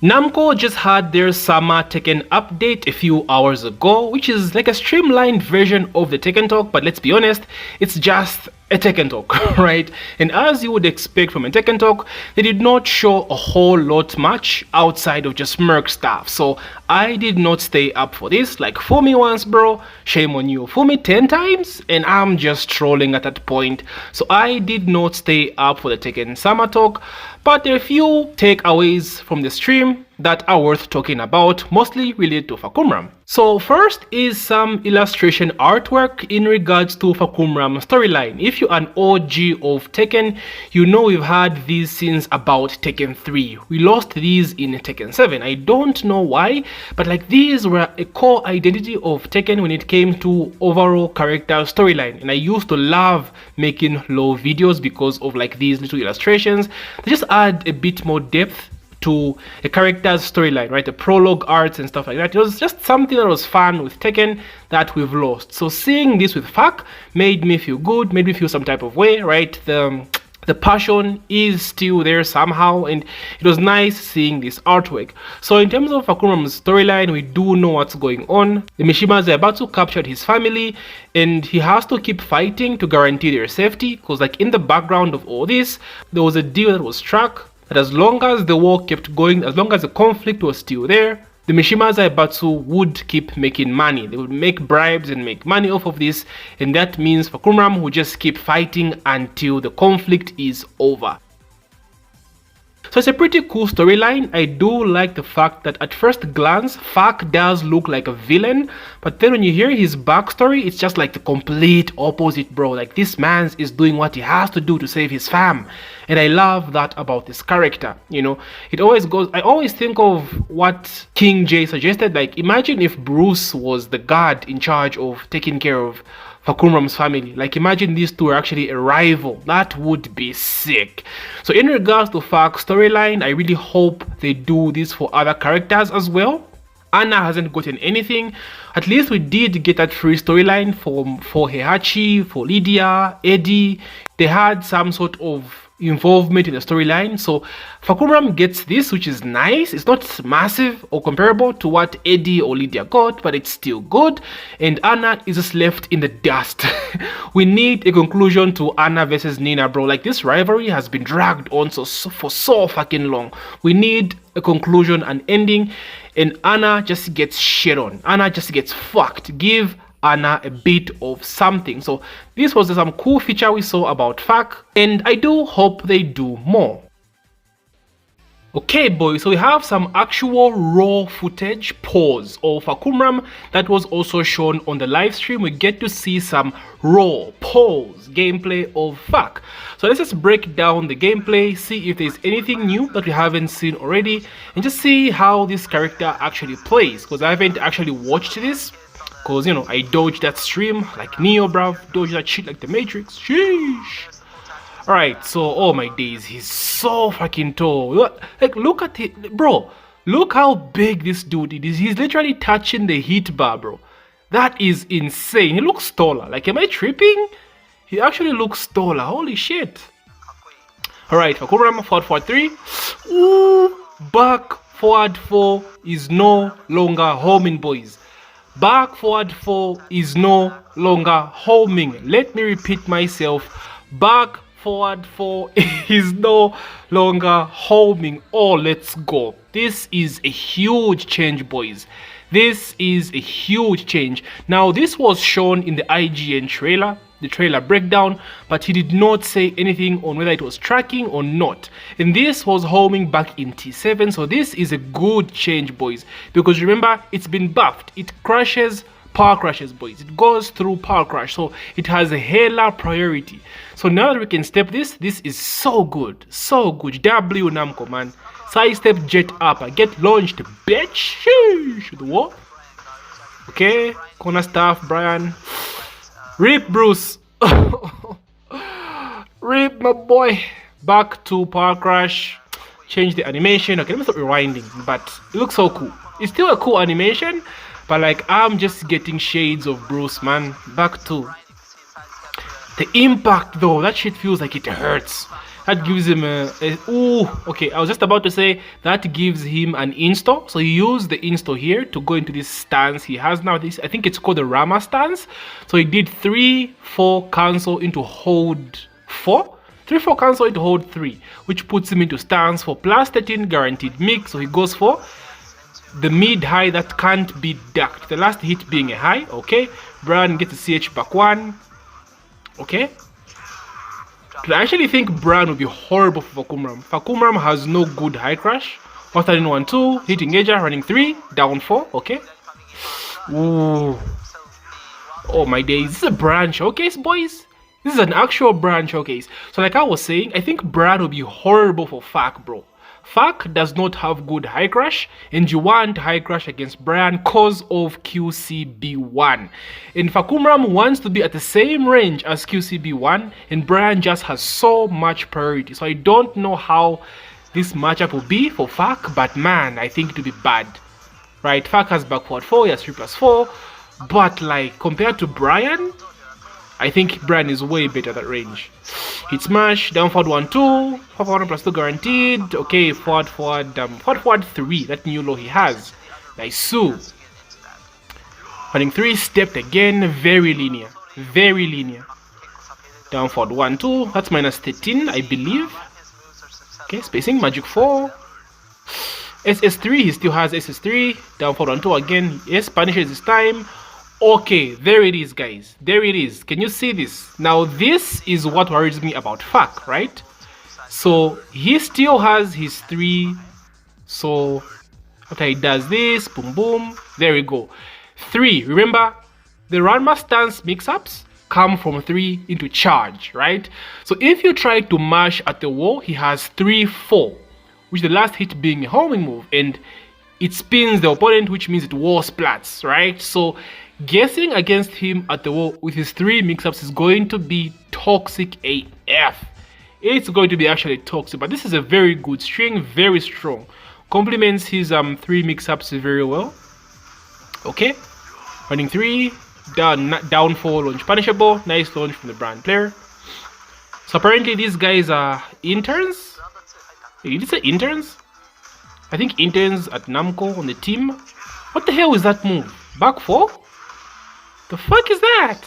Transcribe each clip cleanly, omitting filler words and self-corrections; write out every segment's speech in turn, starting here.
Namco just had their summer Tekken update a few hours ago, which is like a streamlined version of the Tekken Talk, but let's be honest, it's just a Tekken Talk, right? And as you would expect from a Tekken Talk, they did not show a whole lot much outside of just Merc stuff. So I did not stay up for this. Like, fool me once, bro, shame on you. Fool me 10 times, and I'm just trolling at that point. So I did not stay up for the Tekken Summer Talk, but there are a few takeaways from the stream that are worth talking about, mostly related to Fahkumram. So first is some illustration artwork in regards to Fahkumram's storyline. If you're an OG of Tekken, you know we've had these scenes about Tekken 3. We lost these in Tekken 7. I don't know why, but like these were a core identity of Tekken when it came to overall character storyline. And I used to love making low videos because of like these little illustrations. They just add a bit more depth to a character's storyline, right? The prologue arts and stuff like that. It was just something that was fun with Tekken that we've lost. So seeing this with Fak made me feel good, made me feel some type of way, right? The passion is still there somehow, and it was nice seeing this artwork. So in terms of Fahkumram's storyline, we do know what's going on. The Mishimas are about to capture his family, and he has to keep fighting to guarantee their safety, because like in the background of all this, there was a deal that was struck that as long as the war kept going, as long as the conflict was still there, the Mishimas Zaibatsu would keep making money. They would make bribes and make money off of this, and that means Fahkumram would just keep fighting until the conflict is over. So it's a pretty cool storyline. I do like the fact that at first glance, Fak does look like a villain, but then when you hear his backstory, it's just like the complete opposite, bro. Like, this man is doing what he has to do to save his fam. And I love that about this character, you know. It always goes, I always think of what King J suggested. Like, imagine if Bruce was the god in charge of taking care of Fahkumram's family. Like, imagine these two are actually a rival. That would be sick. So in regards to Fak's storyline, I really hope they do this for other characters as well. Anna hasn't gotten anything. At least we did get that free storyline for Heihachi, for Lydia, Eddie. They had some sort of involvement in the storyline. So Fahkumram gets this, which is nice. It's not massive or comparable to what Eddie or Lydia got, but it's still good. And Anna is just left in the dust. We need a conclusion to Anna versus Nina, bro. Like, this rivalry has been dragged on for so fucking long. We need a conclusion, an ending, and Anna just gets shit on. Anna just gets fucked. Give Anna a bit of something. So this was some cool feature we saw about Fak, and I do hope they do more. Okay boys, so we have some actual raw footage pause of Fahkumram that was also shown on the live stream. We get to see some raw pause gameplay of Fak. So let's just break down the gameplay, see if there's anything new that we haven't seen already, and just see how this character actually plays, because I haven't actually watched this. Because, you know, I dodged that stream like Neo, bruv. Dodged that shit like the Matrix. Sheesh. Alright, so, oh my days, he's so fucking tall. Like, look at it, bro. Look how big this dude is. He's literally touching the hit bar, bro. That is insane. He looks taller. Like, am I tripping? He actually looks taller. Holy shit. Alright, Fahkumram, forward 3. Ooh, back forward 4 is no longer homing, boys. Back forward 4 is no longer homing. Let me repeat myself. Back forward 4 is no longer homing. Oh, let's go. This is a huge change, boys. This is a huge change. Now, this was shown in the IGN trailer, the trailer breakdown, but he did not say anything on whether it was tracking or not. And this was homing back in T7, so this is a good change, boys, because remember, it's been buffed. It crashes, power crashes, boys. It goes through power crash, so it has a hella priority. So now that we can step this is so good, so good. W Namco, man. Sidestep jet up, I get launched, bitch. Sheesh, the what? Okay, corner staff, Brian. Rip, Bruce. Rip, my boy. Back to power crash. Change the animation. Okay, let me stop rewinding, but it looks so cool. It's still a cool animation, but like, I'm just getting shades of Bruce, man. Back to the impact though. That shit feels like it hurts. That gives him ooh, okay, I was just about to say that gives him an insta. So he used the insta here to go into this stance he has now. This, I think it's called the Rama stance. So he did 3-4 cancel into hold 4. 3-4 cancel into hold 3, which puts him into stance for plus 13 guaranteed mix. So he goes for the mid high that can't be ducked. The last hit being a high. Okay, Brian gets a CH back 1. Okay. I actually think Brian would be horrible for Fahkumram. Fahkumram has no good high crash. 1-1-2, hit engager, running 3, down 4, okay. Ooh. Oh my days, this is a Brian showcase, boys. This is an actual Brian showcase. So like I was saying, I think Brian would be horrible for Fak, bro. Fak does not have good high crash, and you want high crash against Brian cause of QCB1. And Fahkumram wants to be at the same range as QCB1, and Brian just has so much priority. So I don't know how this matchup will be for Fak, but man, I think it will be bad. Right, Fak has backward 4, he has 3+4, but like compared to Brian, I think Brian is way better at that range. Hit smash, down forward 1-2, forward 1+2 guaranteed. Okay, forward 3, that new low he has. Nice. Running 3, stepped again, very linear. Very linear. Down forward 1-2, that's minus 13, I believe. Okay, spacing, magic 4. SS3, he still has SS3. Down forward 1-2 again. Yes, punishes this time. Okay, there it is, guys. There it is. Can you see this? Now, this is what worries me about Fak, right? So, he still has his 3. So, after he does this, boom, boom, there we go. 3, remember, the Ranma stance mix-ups come from 3 into charge, right? So, if you try to mash at the wall, he has 3-4, which the last hit being a homing move, and it spins the opponent, which means it wall splats, right? So, guessing against him at the wall with his 3 mix-ups is going to be toxic AF. It's going to be actually toxic, but this is a very good string, very strong. Complements his 3 mix-ups very well. Okay, running 3, down 4, launch punishable. Nice launch from the brand player. So apparently these guys are interns. Did you say interns? I think interns at Namco on the team. What the hell is that move? Back 4? The fuck is that?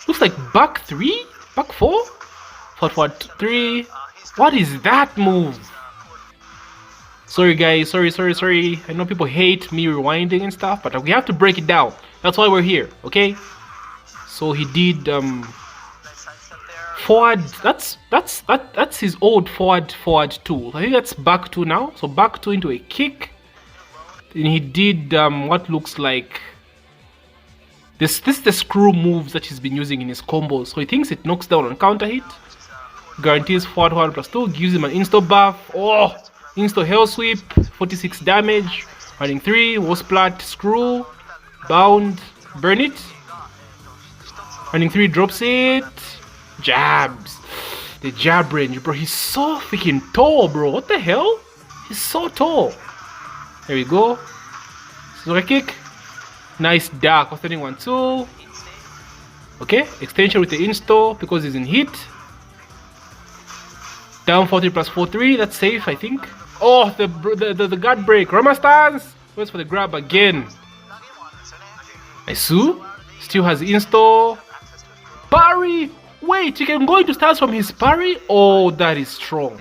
Looks like back 3? Back 4? Forward 3? What is that move? Sorry guys, sorry. I know people hate me rewinding and stuff, but we have to break it down. That's why we're here, okay? So he did forward, that's his old forward 2. I think that's back 2 now. So back 2 into a kick. Then he did what looks like this is the screw moves that he's been using in his combos. So he thinks it knocks down on counter hit, guarantees forward 1+2, gives him an insta buff. Oh, insta hell sweep, 46 damage, running 3, wall splat, screw, bound, burn it, running 3, drops it, jabs. The jab range, bro, he's so freaking tall, bro. What the hell? He's so tall. There we go. Suzuka kick. Nice dark. 1-2. Okay, extension with the install because he's in hit. Down 40 plus 4-3. That's safe, I think. Oh, the guard break. Rama stance. Goes for the grab again. Isu still has install. Parry. Wait, you can go into stance from his parry. Oh, that is strong.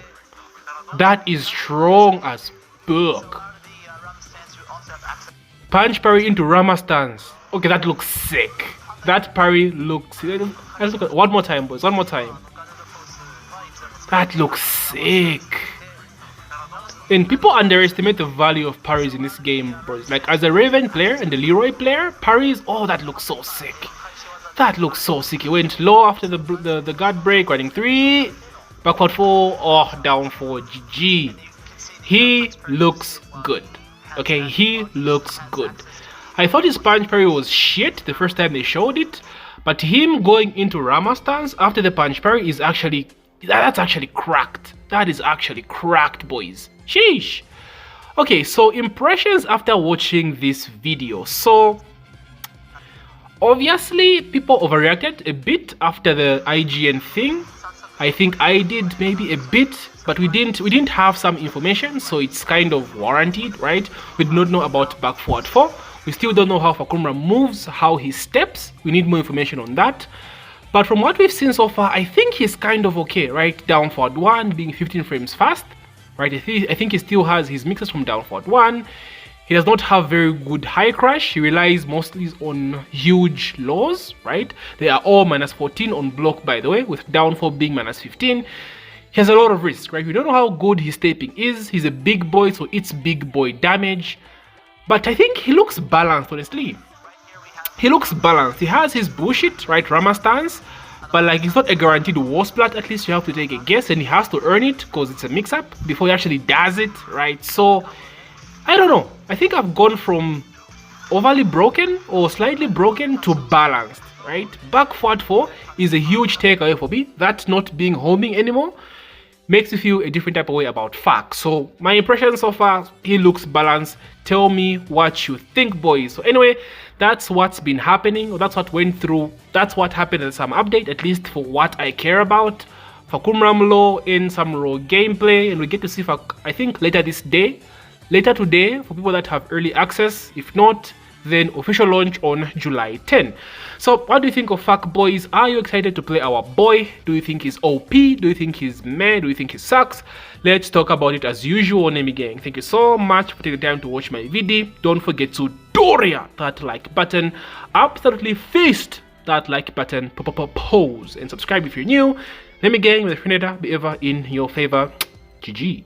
That is strong as fuck. Punch parry into Rama stance. Okay, that looks sick. That parry looks... Let's look at one more time, boys. One more time. That looks sick. And people underestimate the value of parries in this game, bros. Like, as a Raven player and the Leroy player, parries... Oh, that looks so sick. That looks so sick. He went low after the guard break. Running 3. Backward 4. Oh, down 4. GG. He looks good. Okay, he looks good. I thought his punch parry was shit the first time they showed it, but him going into Rama stance after the punch parry is actually... That's actually cracked. That is actually cracked, boys. Sheesh. Okay, so impressions after watching this video. So, Obviously, people overreacted a bit after the IGN thing. I think I did maybe a bit, but we didn't have some information, so it's kind of warranted, right? We do not know about back forward 4. We still don't know how Fahkumram moves, how he steps. We need more information on that. But from what we've seen so far, I think he's kind of okay, right? Down forward 1 being 15 frames fast, right? I think he still has his mixes from down forward 1. He does not have very good high crash. He relies mostly on huge lows, right? They are all minus 14 on block, by the way, with downfall being minus 15. He has a lot of risk, right? We don't know how good his stepping is. He's a big boy, so it's big boy damage. But I think he looks balanced, honestly. He looks balanced. He has his bullshit, right, Rama stance, but like it's not a guaranteed war splat. At least you have to take a guess, and he has to earn it because it's a mix-up before he actually does it, right? So I don't know. I think I've gone from overly broken or slightly broken to balanced, right? Back forward 4 is a huge takeaway for me. That not being homing anymore makes you feel a different type of way about Fak. So my impression so far, he looks balanced. Tell me what you think, boys. So anyway, that's what's been happening, or that's what went through. That's what happened in some update, at least for what I care about. Fahkumram Law in some raw gameplay, and we get to see Fak, I think, later today for people that have early access. If not, then official launch on July 10. So what do you think of Fak, boys? Are you excited to play our boy? Do you think he's OP? Do you think he's meh? Do you think he sucks? Let's talk about it as usual, Nemi Gang. Thank you so much for taking the time to watch my video. Don't forget to Doria that like button. Absolutely feast that like button. Pose and subscribe if you're new. Nemi Gang with a friend be ever in your favor. GG.